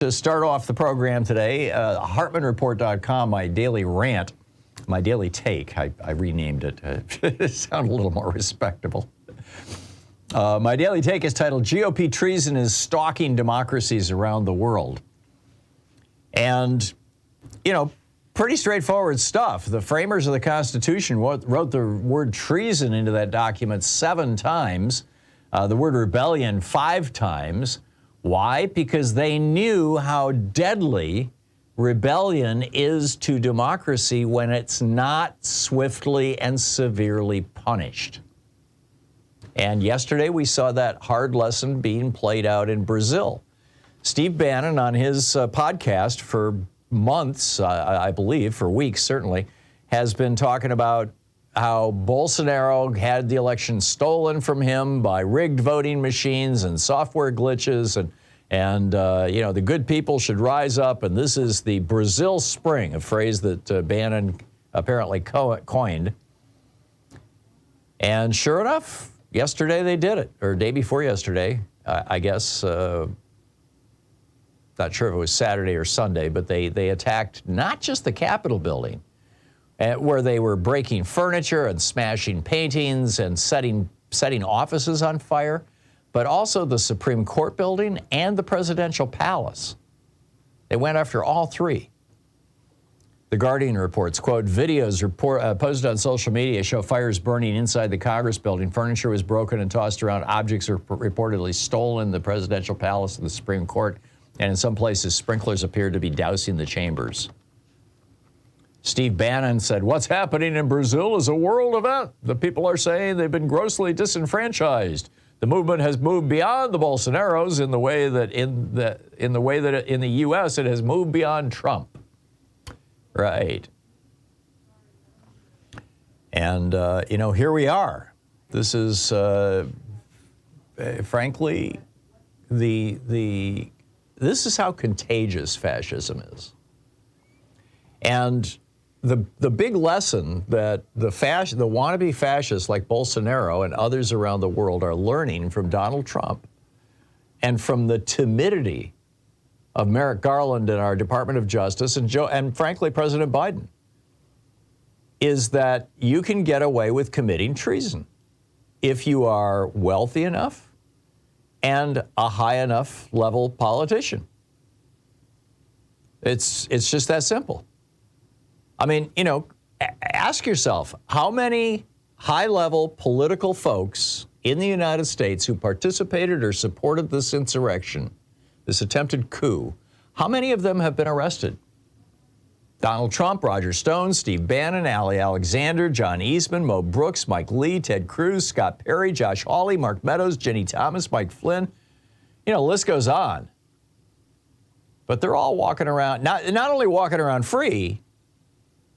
To start off the program today, HartmannReport.com, my daily rant, my daily take, I renamed it to sound a little more respectable. My daily take is titled, GOP Treason is Stalking Democracies Around the World. And, you know, pretty straightforward stuff. The framers of the Constitution wrote the word treason into that document 7 times, the word rebellion 5 times. Why? Because they knew how deadly rebellion is to democracy when it's not swiftly and severely punished. And yesterday we saw that hard lesson being played out in Brazil. Steve Bannon on his podcast for months, I believe, for weeks certainly, has been talking about how Bolsonaro had the election stolen from him by rigged voting machines and software glitches, and you know, the good people should rise up, and this is the Brazil Spring, a phrase that Bannon apparently coined. And sure enough, yesterday they did it, or day before yesterday, I guess. Not sure if it was Saturday or Sunday, but they attacked not just the Capitol building, where they were breaking furniture and smashing paintings and setting offices on fire, but also the Supreme Court building and the presidential palace. They went after all 3. The Guardian reports, quote, videos posted on social media show fires burning inside the Congress building. Furniture was broken and tossed around. Objects were reportedly stolen in the presidential palace and the Supreme Court. And in some places, sprinklers appeared to be dousing the chambers. Steve Bannon said, what's happening in Brazil is a world event. The people are saying they've been grossly disenfranchised. The movement has moved beyond the Bolsonaros in the way that in the U.S. it has moved beyond Trump. Right. And, you know, here we are. This is, frankly, this is how contagious fascism is. And the big lesson that the wannabe fascists like Bolsonaro and others around the world are learning from Donald Trump and from the timidity of Merrick Garland and our Department of Justice and frankly, President Biden, is that you can get away with committing treason if you are wealthy enough and a high enough level politician. It's just that simple. I mean, you know, ask yourself, how many high-level political folks in the United States who participated or supported this insurrection, this attempted coup, how many of them have been arrested? Donald Trump, Roger Stone, Steve Bannon, Ali Alexander, John Eastman, Mo Brooks, Mike Lee, Ted Cruz, Scott Perry, Josh Hawley, Mark Meadows, Jenny Thomas, Mike Flynn. You know, the list goes on. But they're all walking around, not only walking around free,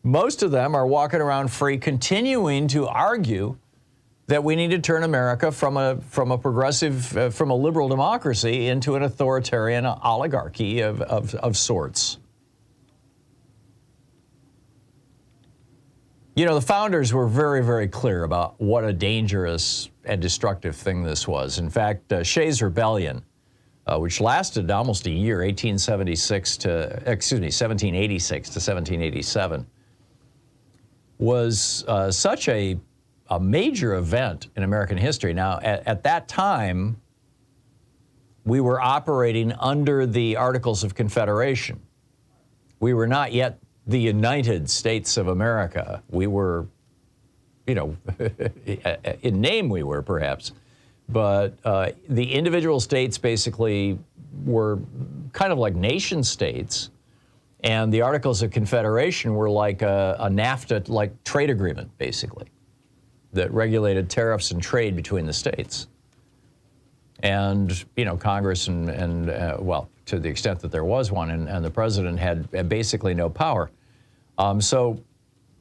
most of them are walking around free, continuing to argue that we need to turn America from a progressive, from a liberal democracy into an authoritarian oligarchy of sorts. You know, the founders were very, very clear about what a dangerous and destructive thing this was. In fact, Shays' rebellion, which lasted almost a year, 1786 to 1787, was such a major event in American history. Now, at that time, we were operating under the Articles of Confederation. We were not yet the United States of America. We were, you know, in name we were perhaps, but the individual states basically were kind of like nation states, and the Articles of Confederation were like a NAFTA-like trade agreement, basically, that regulated tariffs and trade between the states. And, you know, Congress and well, to the extent that there was one, and the president had basically no power. So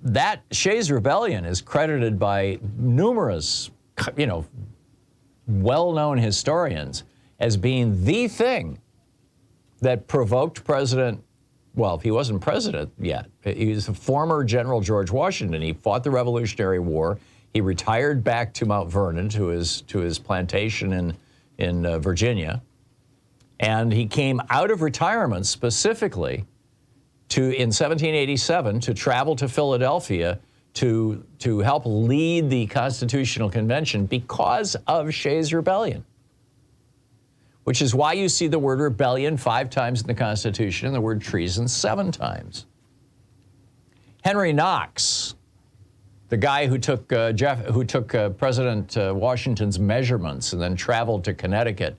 that Shays' rebellion is credited by numerous, you know, well-known historians as being the thing that provoked well, he wasn't president yet. He was the former General George Washington. He fought the Revolutionary War. He retired back to Mount Vernon, to his plantation in Virginia. And he came out of retirement specifically in 1787 to travel to Philadelphia to help lead the Constitutional Convention because of Shays' rebellion, which is why you see the word rebellion 5 times in the Constitution and the word treason 7 times. Henry Knox, the guy who took President Washington's measurements and then traveled to Connecticut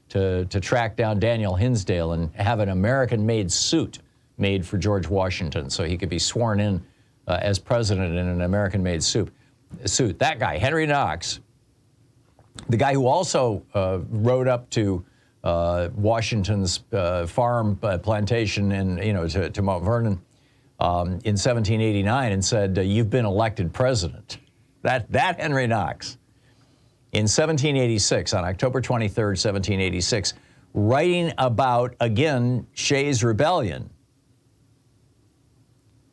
to track down Daniel Hinsdale and have an American-made suit made for George Washington so he could be sworn in as president in an American-made suit. That guy, Henry Knox, the guy who also rode up to Washington's farm plantation to Mount Vernon in 1789 and said, "You've been elected president." That Henry Knox. In 1786, on October 23rd, 1786, writing about, again, Shays' rebellion,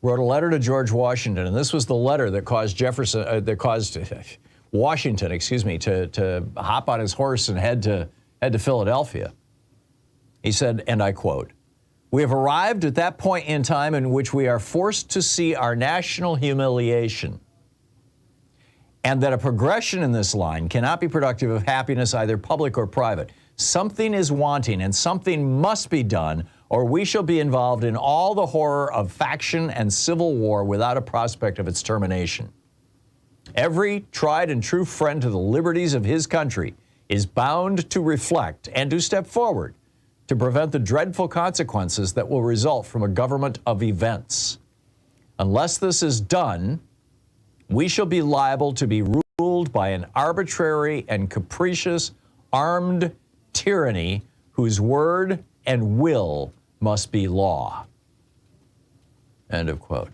wrote a letter to George Washington, and this was the letter that caused Washington, to hop on his horse and head to Philadelphia. He said, and I quote, "We have arrived at that point in time in which we are forced to see our national humiliation, and that a progression in this line cannot be productive of happiness, either public or private. Something is wanting, and something must be done, or we shall be involved in all the horror of faction and civil war without a prospect of its termination. Every tried and true friend to the liberties of his country is bound to reflect and to step forward to prevent the dreadful consequences that will result from a government of events. Unless this is done, we shall be liable to be ruled by an arbitrary and capricious armed tyranny whose word and will must be law." End of quote.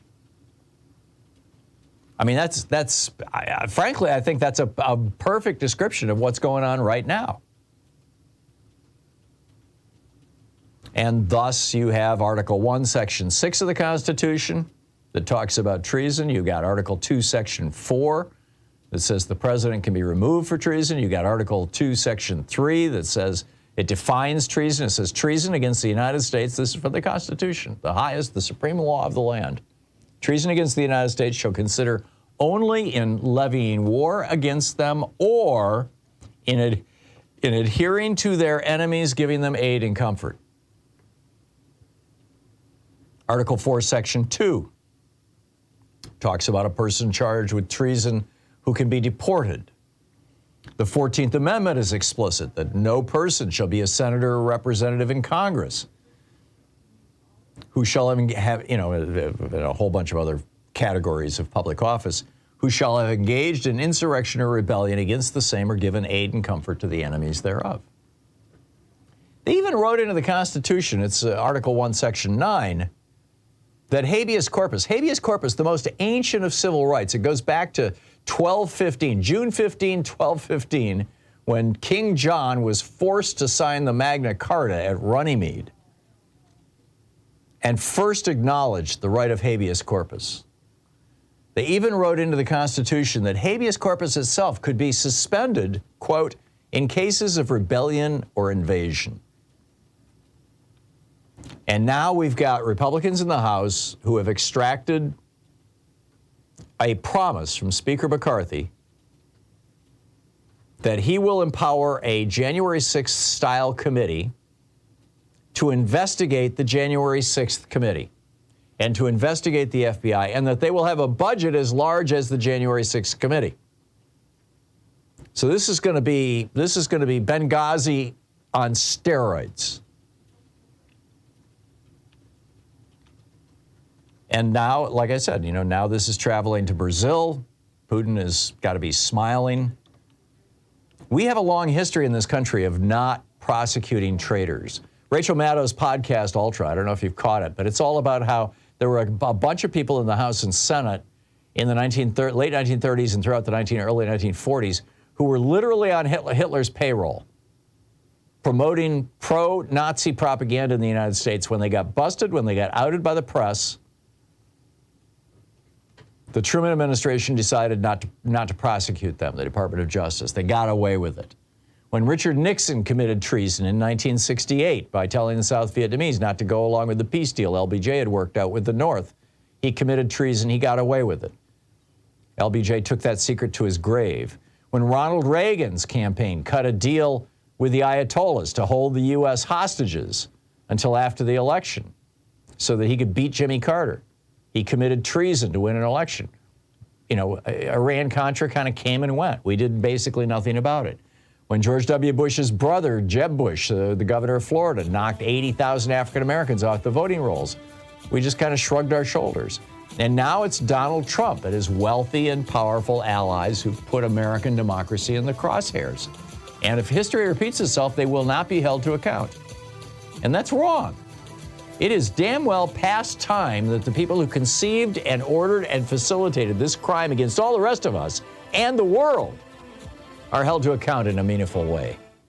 I mean, frankly, I think that's a perfect description of what's going on right now. And thus you have Article 1, Section 6 of the Constitution that talks about treason. You got Article 2, Section 4 that says the president can be removed for treason. You got Article 2, Section 3 that says it defines treason. It says treason against the United States. This is from the Constitution, the highest, the supreme law of the land. Treason against the United States shall consider only in levying war against them or in adhering to their enemies, giving them aid and comfort. Article 4, Section 2 talks about a person charged with treason who can be deported. The 14th Amendment is explicit that no person shall be a senator or representative in Congress who shall have, a whole bunch of other categories of public office, who shall have engaged in insurrection or rebellion against the same or given aid and comfort to the enemies thereof. They even wrote into the Constitution, it's Article 1, Section 9, that habeas corpus, the most ancient of civil rights, it goes back to 1215, June 15, 1215, when King John was forced to sign the Magna Carta at Runnymede and first acknowledged the right of habeas corpus. They even wrote into the Constitution that habeas corpus itself could be suspended, quote, in cases of rebellion or invasion. And now we've got Republicans in the House who have extracted a promise from Speaker McCarthy that he will empower a January 6th style committee to investigate the January 6th committee and to investigate the FBI, and that they will have a budget as large as the January 6th committee. So this is going to be Benghazi on steroids. And now, like I said, now this is traveling to Brazil. Putin has got to be smiling. We have a long history in this country of not prosecuting traitors. Rachel Maddow's podcast, Ultra, I don't know if you've caught it, but it's all about how there were a bunch of people in the House and Senate in the late 1930s and throughout the early 1940s who were literally on Hitler's payroll, promoting pro-Nazi propaganda in the United States. When they got busted, when they got outed by the press, the Truman administration decided not to prosecute them, the Department of Justice. They got away with it. When Richard Nixon committed treason in 1968 by telling the South Vietnamese not to go along with the peace deal LBJ had worked out with the North, he committed treason. He got away with it. LBJ took that secret to his grave. When Ronald Reagan's campaign cut a deal with the Ayatollahs to hold the U.S. hostages until after the election so that he could beat Jimmy Carter, he committed treason to win an election. You know, Iran-Contra kind of came and went. We did basically nothing about it. When George W. Bush's brother, Jeb Bush, the governor of Florida, knocked 80,000 African Americans off the voting rolls, we just kind of shrugged our shoulders. And now it's Donald Trump and his wealthy and powerful allies who've put American democracy in the crosshairs. And if history repeats itself, they will not be held to account. And that's wrong. It is damn well past time that the people who conceived and ordered and facilitated this crime against all the rest of us and the world are held to account in a meaningful way.